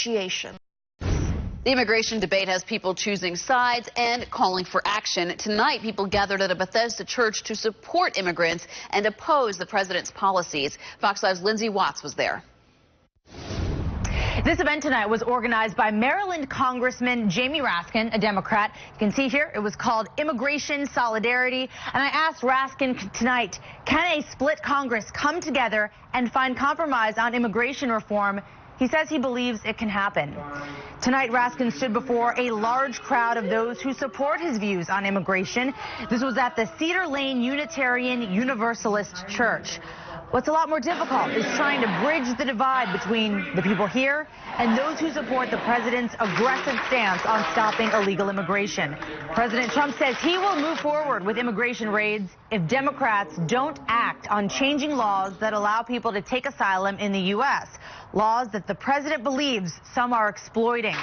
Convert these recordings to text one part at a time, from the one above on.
negotiation. The immigration debate has people choosing sides and calling for action. Tonight, people gathered at a Bethesda church to support immigrants and oppose the president's policies. Fox 5's Lindsay Watts was there. This event tonight was organized by Maryland Congressman Jamie Raskin, a Democrat. You can see here it was called Immigration Solidarity. And I asked Raskin tonight, can a split Congress come together and find compromise on immigration reform? He says he believes it can happen. Tonight, Raskin stood before a large crowd of those who support his views on immigration. This was at the Cedar Unitarian Universalist Church. What's a lot more difficult is trying to bridge the divide between the people here and those who support the president's aggressive stance on stopping illegal immigration. President Trump says he will move forward with immigration raids if Democrats don't act on changing laws that allow people to take asylum in the U.S., laws that the president believes some are exploiting.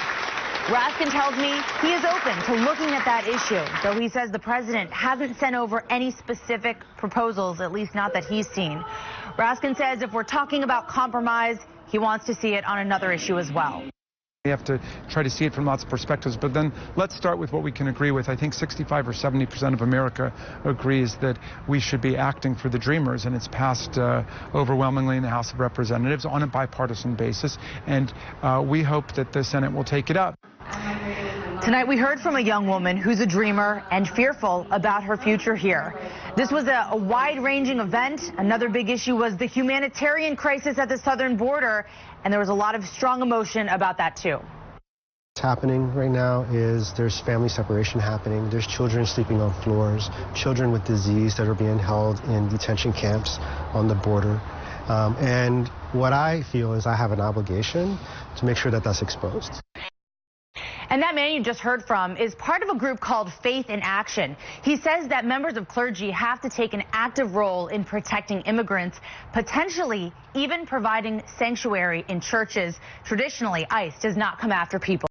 Raskin tells me he is open to looking at that issue, though he says the president hasn't sent over any specific proposals, at least not that he's seen. Raskin says if we're talking about compromise, he wants to see it on another issue as well. We have to try to see it from lots of perspectives, but then let's start with what we can agree with. I think 65 or 70% of America agrees that we should be acting for the dreamers, and it's passed overwhelmingly in the House of Representatives on a bipartisan basis, and we hope that the Senate will take it up. Tonight we heard from a young woman who's a dreamer and fearful about her future here. This was a wide-ranging event. Another big issue was the humanitarian crisis at the southern border, and there was a lot of strong emotion about that too. What's happening right now is there's family separation happening. There's children sleeping on floors, children with disease that are being held in detention camps on the border. And what I feel is I have an obligation to make sure that that's exposed. And that man you just heard from is part of a group called Faith in Action. He says that members of clergy have to take an active role in protecting immigrants, potentially even providing sanctuary in churches. Traditionally, ICE does not come after people